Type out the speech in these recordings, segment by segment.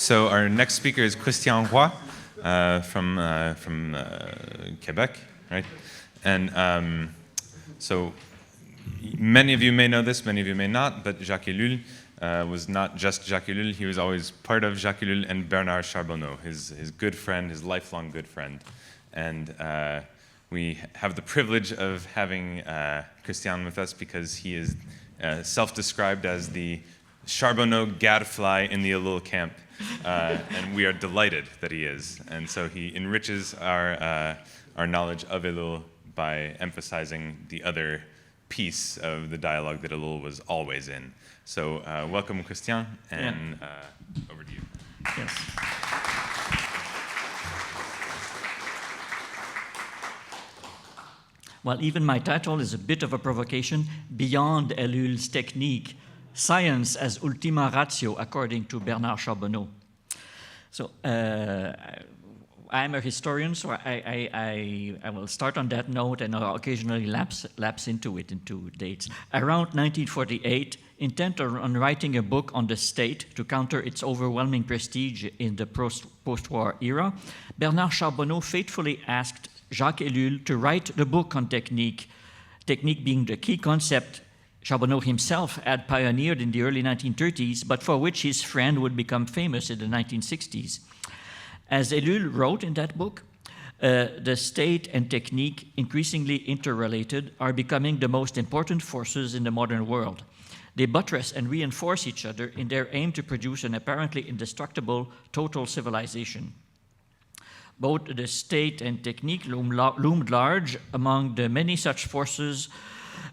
So our next speaker is Christian Roy from Quebec, right? And so many of you may know this, many of you may not, but Jacques Ellul was not just Jacques Ellul, he was always part of Jacques Ellul and Bernard Charbonneau, his good friend, his lifelong good friend. And we have the privilege of having Christian with us because he is self-described as the Charbonneau gadfly in the Ellul camp, and we are delighted that he is. And so he enriches our knowledge of Ellul by emphasizing the other piece of the dialogue that Ellul was always in. So welcome, Christian, and over to you. Yes. Well, even my title is a bit of a provocation, Beyond Ellul'sTechnique, Science as Ultima Ratio, according to Bernard Charbonneau. So I'm a historian, so I will start on that note and I'll occasionally lapse into dates. Around 1948, intent on writing a book on the state to counter its overwhelming prestige in the post-war era, Bernard Charbonneau faithfully asked Jacques Ellul to write the book on technique, technique being the key concept Charbonneau himself had pioneered in the early 1930s, but for which his friend would become famous in the 1960s. As Ellul wrote in that book, the state and technique, increasingly interrelated, are becoming the most important forces in the modern world. They buttress and reinforce each other in their aim to produce an apparently indestructible total civilization. Both the state and technique loomed large among the many such forces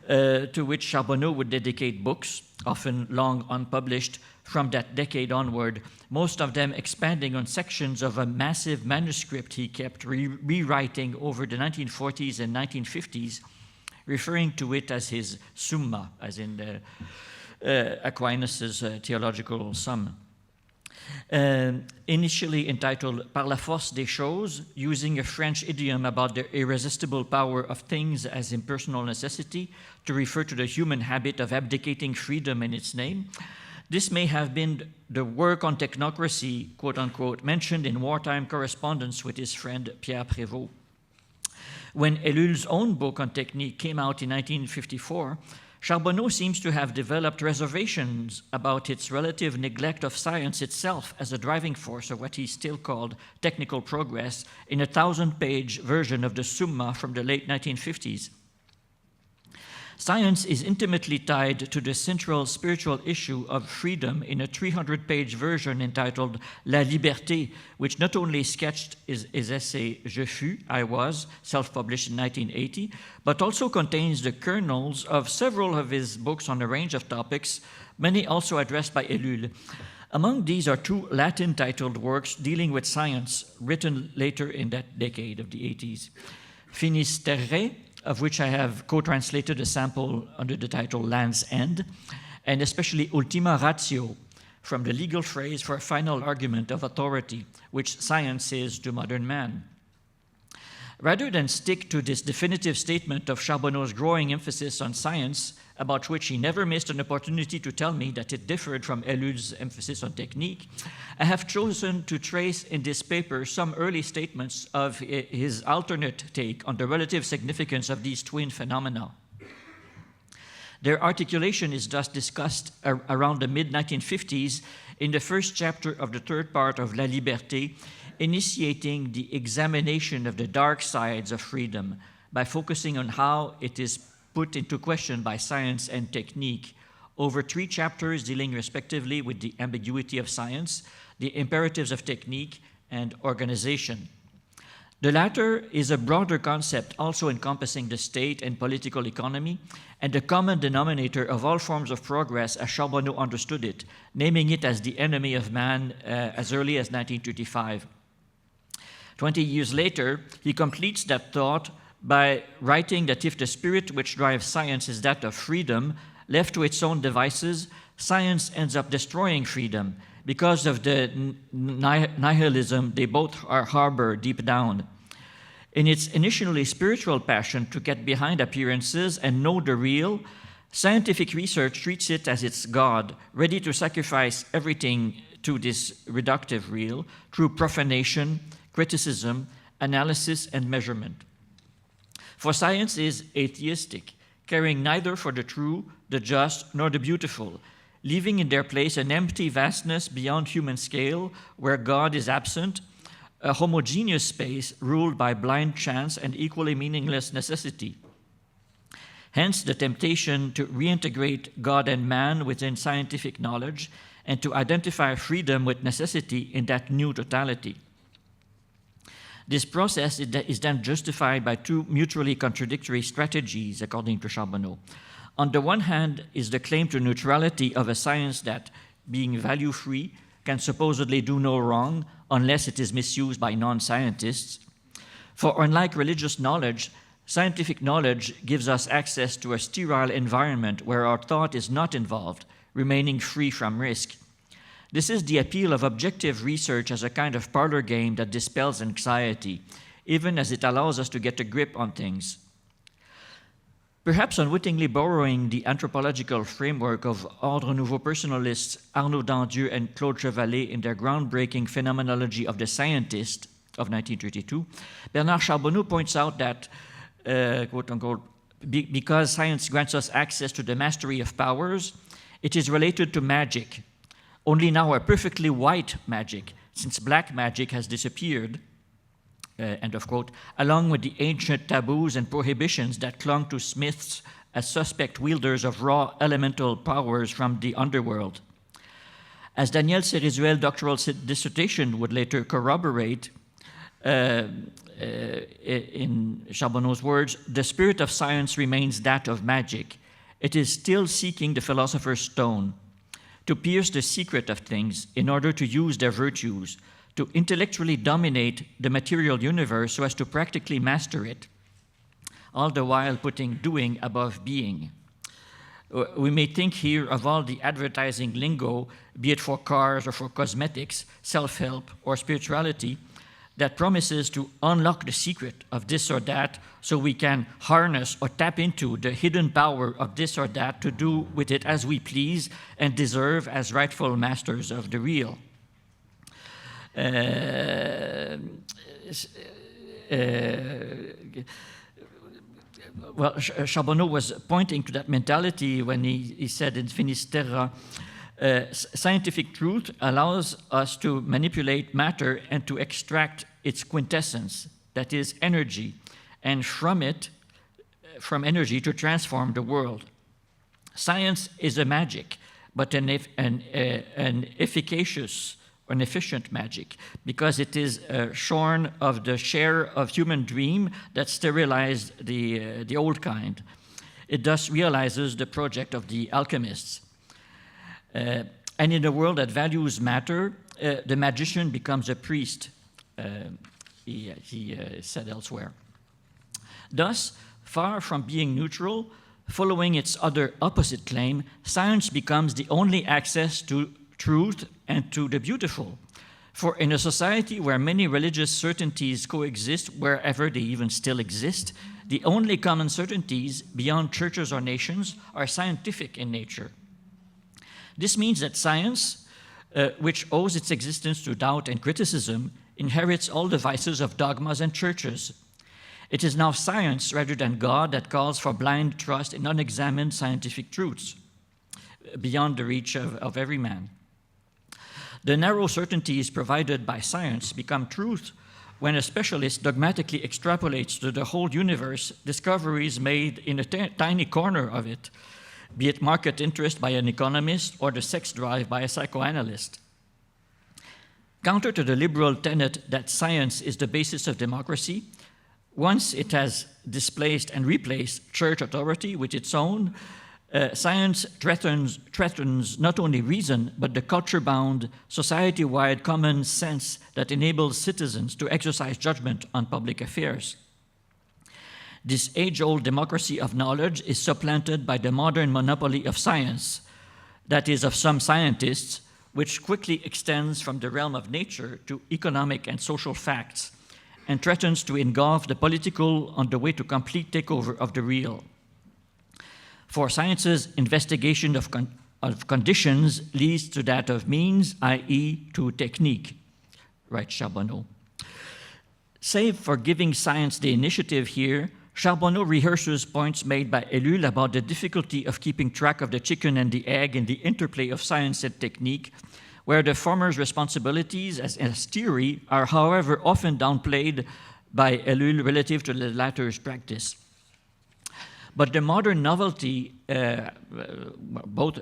to which Charbonneau would dedicate books, often long unpublished, from that decade onward, most of them expanding on sections of a massive manuscript he kept rewriting over the 1940s and 1950s, referring to it as his Summa, as in Aquinas' theological sum. Initially entitled Par la force des choses, using a French idiom about the irresistible power of things as impersonal necessity to refer to the human habit of abdicating freedom in its name. This may have been the work on technocracy, quote unquote, mentioned in wartime correspondence with his friend Pierre Prévost. When Ellul's own book on technique came out in 1954, Charbonneau seems to have developed reservations about its relative neglect of science itself as a driving force of what he still called technical progress in a 1,000-page version of the Summa from the late 1950s. Science is intimately tied to the central spiritual issue of freedom in a 300-page version entitled La Liberté, which not only sketched his essay Je fus, I was, self-published in 1980, but also contains the kernels of several of his books on a range of topics, many also addressed by Ellul. Among these are two Latin-titled works dealing with science, written later in that decade of the 80s. Finis Terrae, of which I have co-translated a sample under the title Land's End, and especially Ultima Ratio, from the legal phrase for a final argument of authority, which science is to modern man. Rather than stick to this definitive statement of Charbonneau's growing emphasis on science, about which he never missed an opportunity to tell me that it differed from Ellul's emphasis on technique, I have chosen to trace in this paper some early statements of his alternate take on the relative significance of these twin phenomena. Their articulation is thus discussed around the mid-1950s in the first chapter of the third part of La Liberté, initiating the examination of the dark sides of freedom by focusing on how it is put into question by science and technique over 3 chapters dealing respectively with the ambiguity of science, the imperatives of technique, and organization. The latter is a broader concept also encompassing the state and political economy and the common denominator of all forms of progress as Charbonneau understood it, naming it as the enemy of man as early as 1935. 20 years later, he completes that thought by writing that if the spirit which drives science is that of freedom, left to its own devices, science ends up destroying freedom because of the nihilism they both harbor deep down. In its initially spiritual passion to get behind appearances and know the real, Scientific research treats it as its God, ready to sacrifice everything to this reductive real through profanation, criticism, analysis, and measurement. For science is atheistic, caring neither for the true, the just, nor the beautiful, leaving in their place an empty vastness beyond human scale where God is absent, a homogeneous space ruled by blind chance and equally meaningless necessity. Hence the temptation to reintegrate God and man within scientific knowledge and to identify freedom with necessity in that new totality. This process is then justified by two mutually contradictory strategies, according to Charbonneau. On the one hand is the claim to neutrality of a science that, being value-free, can supposedly do no wrong unless it is misused by non-scientists. For unlike religious knowledge, scientific knowledge gives us access to a sterile environment where our thought is not involved, remaining free from risk. This is the appeal of objective research as a kind of parlor game that dispels anxiety, even as it allows us to get a grip on things. Perhaps unwittingly borrowing the anthropological framework of Ordre Nouveau personalists Arnaud Dandieu and Claude Chevalet in their groundbreaking Phenomenology of the Scientist of 1932, Bernard Charbonneau points out that, quote unquote, because science grants us access to the mastery of powers, it is related to magic, only now a perfectly white magic, since black magic has disappeared, end of quote, along with the ancient taboos and prohibitions that clung to smiths as suspect wielders of raw elemental powers from the underworld. As Daniel Cerizuel's doctoral dissertation would later corroborate, in Charbonneau's words, the spirit of science remains that of magic. It is still seeking the philosopher's stone, to pierce the secret of things in order to use their virtues, to intellectually dominate the material universe so as to practically master it, all the while putting doing above being. We may think here of all the advertising lingo, be it for cars or for cosmetics, self-help, or spirituality, that promises to unlock the secret of this or that so we can harness or tap into the hidden power of this or that to do with it as we please and deserve as rightful masters of the real. Well, Charbonneau was pointing to that mentality when he said in Finis Terra, scientific truth allows us to manipulate matter and to extract its quintessence, that is energy, and from it, from energy to transform the world. Science is a magic, but an efficacious, an efficient magic, because it is shorn of the share of human dream that sterilized the old kind. It thus realizes the project of the alchemists. And in a world that values matter, the magician becomes a priest, he said elsewhere. Thus, far from being neutral, following its other opposite claim, science becomes the only access to truth and to the beautiful. For in a society where many religious certainties coexist wherever they even still exist, the only common certainties beyond churches or nations are scientific in nature. This means that science, which owes its existence to doubt and criticism, inherits all the vices of dogmas and churches. It is now science rather than God that calls for blind trust in unexamined scientific truths beyond the reach of every man. The narrow certainties provided by science become truth when a specialist dogmatically extrapolates to the whole universe discoveries made in a tiny corner of it, be it market interest by an economist or the sex drive by a psychoanalyst. Counter to the liberal tenet that science is the basis of democracy, once it has displaced and replaced church authority with its own, science threatens not only reason, but the culture-bound, society-wide common sense that enables citizens to exercise judgment on public affairs. This age-old democracy of knowledge is supplanted by the modern monopoly of science, that is, of some scientists, which quickly extends from the realm of nature to economic and social facts, and threatens to engulf the political on the way to complete takeover of the real. For science's investigation of of conditions leads to that of means, i.e. to technique, writes Charbonneau. Save for giving science the initiative here, Charbonneau rehearses points made by Ellul about the difficulty of keeping track of the chicken and the egg in the interplay of science and technique, where the former's responsibilities as theory are, however, often downplayed by Ellul relative to the latter's practice. But the modern novelty, both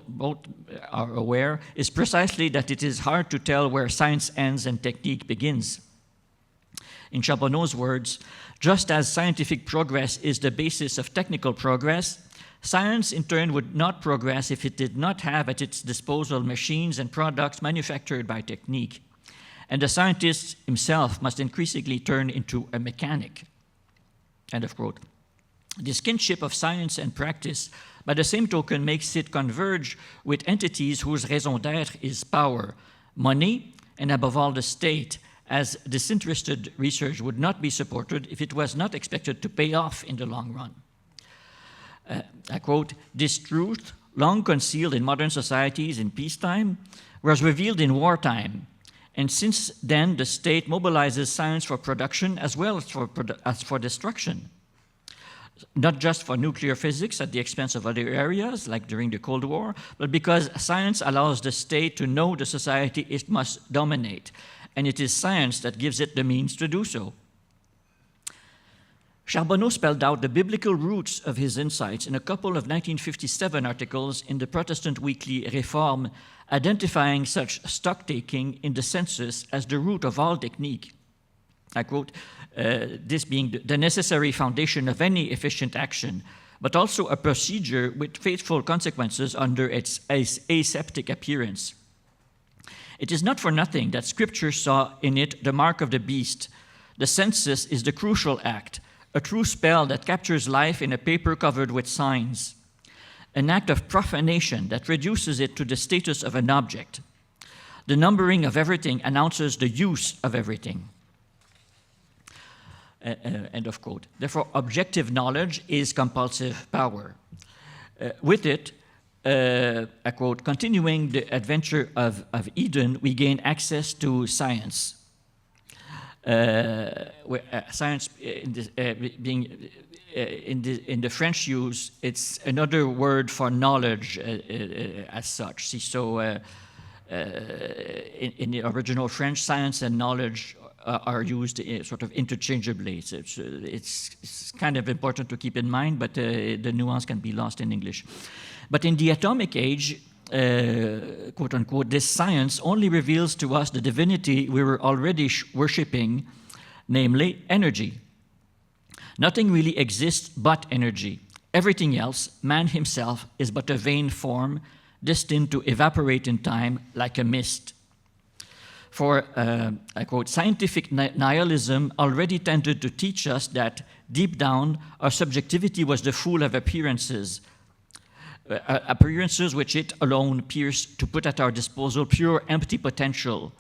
are aware, is precisely that it is hard to tell where science ends and technique begins. In Charbonneau's words, just as scientific progress is the basis of technical progress, science in turn would not progress if it did not have at its disposal machines and products manufactured by technique. And the scientist himself must increasingly turn into a mechanic. End of quote. This kinship of science and practice, by the same token, makes it converge with entities whose raison d'être is power, money, and above all the state, as disinterested research would not be supported if it was not expected to pay off in the long run. I quote, "This truth, long concealed in modern societies in peacetime, was revealed in wartime, and since then the state mobilizes science for production as well as for destruction. Not just for nuclear physics at the expense of other areas, like during the Cold War, but because science allows the state to know the society it must dominate, and it is science that gives it the means to do so." Charbonneau spelled out the biblical roots of his insights in a couple of 1957 articles in the Protestant weekly Réforme, identifying such stock-taking in the census as the root of all technique. I quote, this being the necessary foundation of any efficient action, but also a procedure with fateful consequences under its aseptic appearance. It is not for nothing that Scripture saw in it the mark of the beast. The census is the crucial act, a true spell that captures life in a paper covered with signs, an act of profanation that reduces it to the status of an object. The numbering of everything announces the use of everything. End of quote. Therefore, objective knowledge is compulsive power. With it, I quote, "Continuing the adventure of Eden, we gain access to science." Science, being in the French use, it's another word for knowledge as such. See, so in the original French, science and knowledge are used sort of interchangeably. So it's kind of important to keep in mind, but the nuance can be lost in English. But in the atomic age, quote unquote, this science only reveals to us the divinity we were already worshipping, namely energy. Nothing really exists but energy. Everything else, man himself, is but a vain form, destined to evaporate in time like a mist. For, I quote, "Scientific nihilism already tended to teach us that, deep down, our subjectivity was the fool of appearances, appearances which it alone pierced to put at our disposal pure empty potential."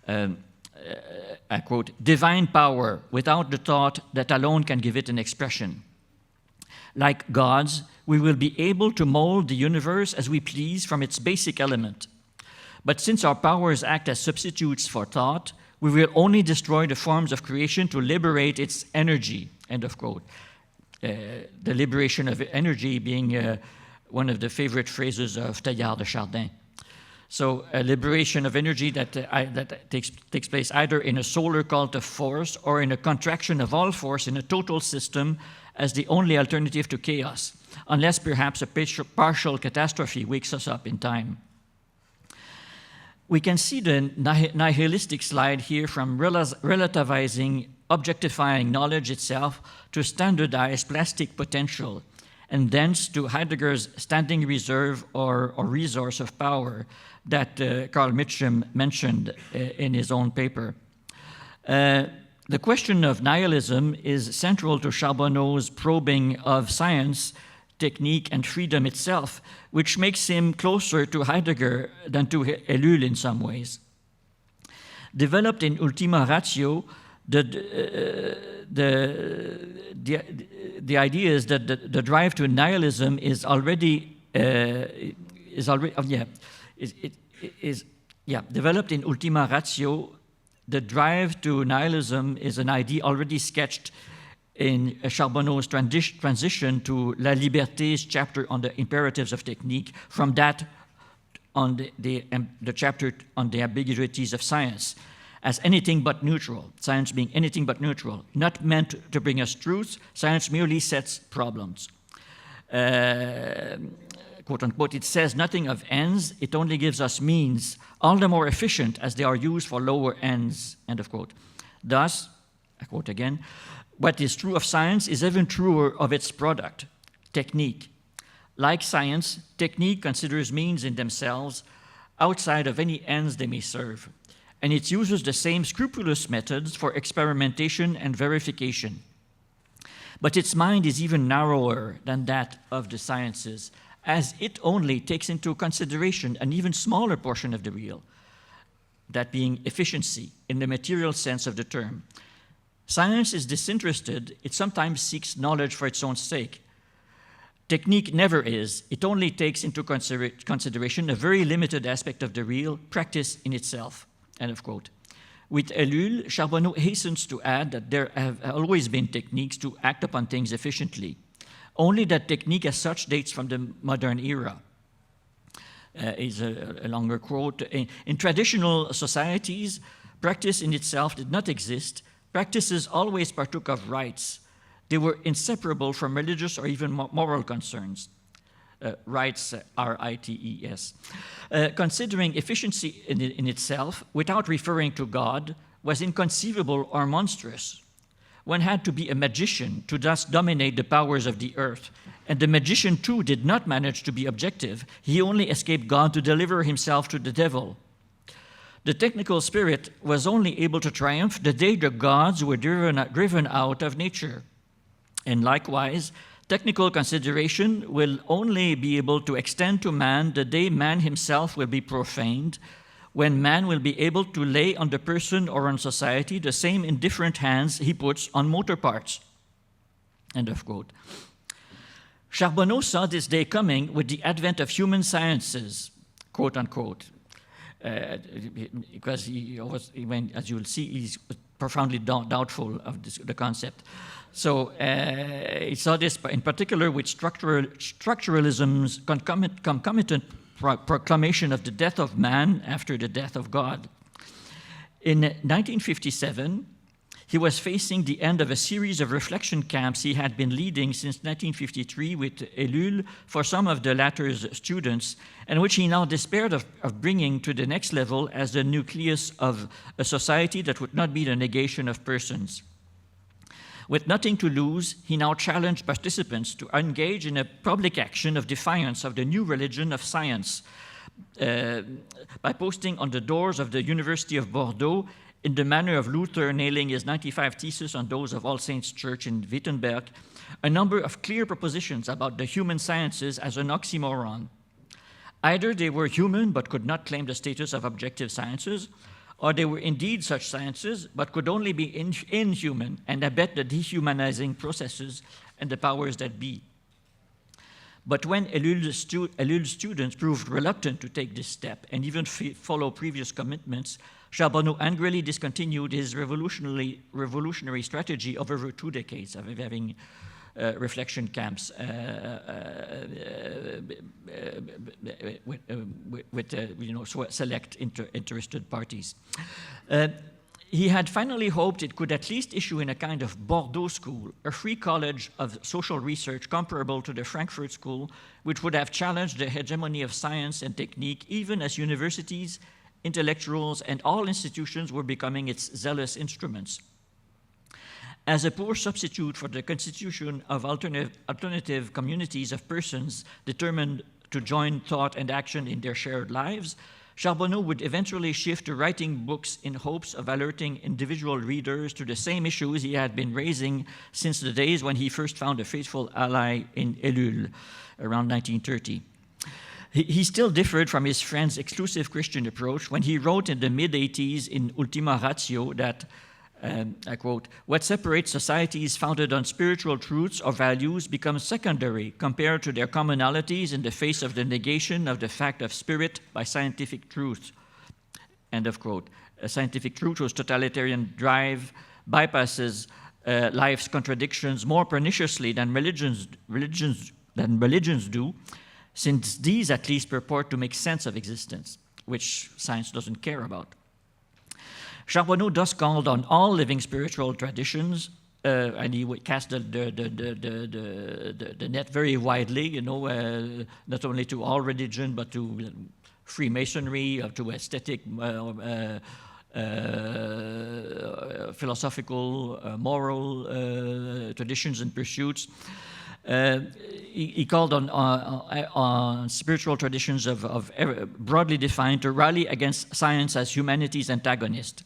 I quote, "Divine power without the thought that alone can give it an expression. Like gods, we will be able to mold the universe as we please from its basic element. But since our powers act as substitutes for thought, we will only destroy the forms of creation to liberate its energy." End of quote. The liberation of energy being one of the favorite phrases of Teilhard de Chardin. So a liberation of energy that takes place either in a solar cult of force or in a contraction of all force in a total system as the only alternative to chaos, unless perhaps a partial catastrophe wakes us up in time. We can see the nihilistic slide here from relativizing, objectifying knowledge itself to standardize plastic potential, and thence to Heidegger's standing reserve or resource of power that Carl Mitchum mentioned in his own paper. The question of nihilism is central to Charbonneau's probing of science, technique, and freedom itself, which makes him closer to Heidegger than to Ellul in some ways. Developed in Ultima Ratio, the idea is that the drive to nihilism is already is already, developed in Ultima Ratio. The drive to nihilism is an idea already sketched in Charbonneau's transition to La Liberté's chapter on the imperatives of technique, from that on the chapter on the ambiguities of science, as anything but neutral, science being anything but neutral, not meant to bring us truth. Science merely sets problems. Quote unquote, it says nothing of ends, it only gives us means, all the more efficient as they are used for lower ends, end of quote. Thus, I quote again, what is true of science is even truer of its product, technique. Like science, technique considers means in themselves outside of any ends they may serve, and it uses the same scrupulous methods for experimentation and verification. But its mind is even narrower than that of the sciences, as it only takes into consideration an even smaller portion of the real, that being efficiency in the material sense of the term. Science is disinterested, it sometimes seeks knowledge for its own sake. Technique never is, it only takes into consideration a very limited aspect of the real, practice in itself, end of quote. With Ellul, Charbonneau hastens to add that there have always been techniques to act upon things efficiently, only that technique as such dates from the modern era. Is a longer quote. In traditional societies, practice in itself did not exist. Practices always partook of rites. They were inseparable from religious or even moral concerns. Rites, R-I-T-E-S. Considering efficiency in itself, without referring to God, was inconceivable or monstrous. One had to be a magician to thus dominate the powers of the earth. And the magician, too, did not manage to be objective. He only escaped God to deliver himself to the devil. The technical spirit was only able to triumph the day the gods were driven out of nature. And likewise, technical consideration will only be able to extend to man the day man himself will be profaned, when man will be able to lay on the person or on society the same indifferent hands he puts on motor parts. End of quote. Charbonneau saw this day coming with the advent of human sciences, quote unquote, because as you will see, he's profoundly doubtful of the concept. So he saw this in particular with structuralism's concomitant proclamation of the death of man after the death of God. In 1957, he was facing the end of a series of reflection camps he had been leading since 1953 with Ellul for some of the latter's students, and which he now despaired of bringing to the next level as the nucleus of a society that would not be the negation of persons. With nothing to lose, he now challenged participants to engage in a public action of defiance of the new religion of science by posting on the doors of the University of Bordeaux, in the manner of Luther nailing his 95 Theses on those of All Saints Church in Wittenberg, a number of clear propositions about the human sciences as an oxymoron. Either they were human but could not claim the status of objective sciences, or they were indeed such sciences but could only be inhuman and abet the dehumanizing processes and the powers that be. But when Ellul's students proved reluctant to take this step and even follow previous commitments, Charbonneau angrily discontinued his revolutionary strategy of over 2 decades of having reflection camps with select interested parties. He had finally hoped it could at least issue in a kind of Bordeaux school, a free college of social research comparable to the Frankfurt School, which would have challenged the hegemony of science and technique even as universities, intellectuals, and all institutions were becoming its zealous instruments. As a poor substitute for the constitution of alternative communities of persons determined to join thought and action in their shared lives, Charbonneau would eventually shift to writing books in hopes of alerting individual readers to the same issues he had been raising since the days when he first found a faithful ally in Ellul around 1930. He still differed from his friend's exclusive Christian approach when he wrote in the mid-80s in Ultima Ratio that I quote, "What separates societies founded on spiritual truths or values becomes secondary compared to their commonalities in the face of the negation of the fact of spirit by scientific truth." End of quote. A scientific truth whose totalitarian drive bypasses life's contradictions more perniciously than religions do, since these at least purport to make sense of existence, which science doesn't care about. Charbonneau thus called on all living spiritual traditions, and he would cast the net very widely, you know, not only to all religion, but to Freemasonry, to aesthetic, philosophical, moral traditions and pursuits. He called on spiritual traditions of broadly defined to rally against science as humanity's antagonist.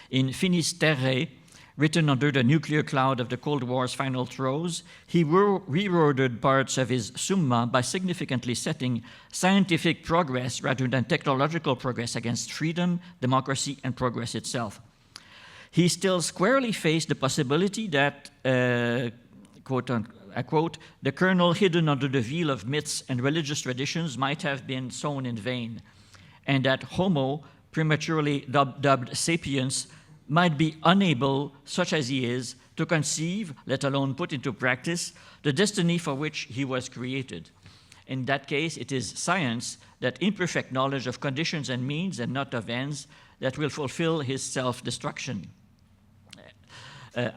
In Finis Terrae, written under the nuclear cloud of the Cold War's final throes, he reworded parts of his Summa by significantly setting scientific progress rather than technological progress against freedom, democracy, and progress itself. He still squarely faced the possibility that, quote, I quote, "the kernel hidden under the veil of myths and religious traditions might have been sown in vain, and that Homo, prematurely dubbed sapiens, might be unable, such as he is, to conceive, let alone put into practice, the destiny for which he was created. In that case, it is science, that imperfect knowledge of conditions and means and not of ends, that will fulfill his self-destruction.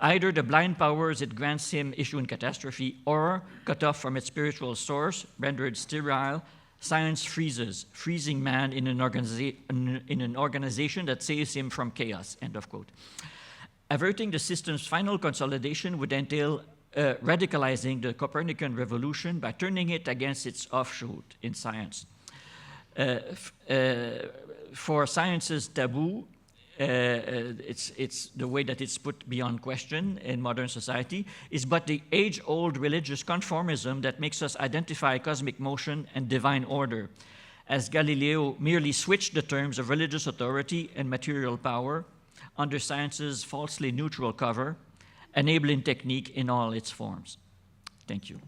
Either the blind powers it grants him issue in catastrophe, or, cut off from its spiritual source, rendered sterile, science freezes, freezing man in an organization that saves him from chaos," end of quote. Averting the system's final consolidation would entail radicalizing the Copernican revolution by turning it against its offshoot in science. For science's taboo, it's the way that it's put beyond question in modern society, is but the age-old religious conformism that makes us identify cosmic motion and divine order, as Galileo merely switched the terms of religious authority and material power under science's falsely neutral cover, enabling technique in all its forms. Thank you.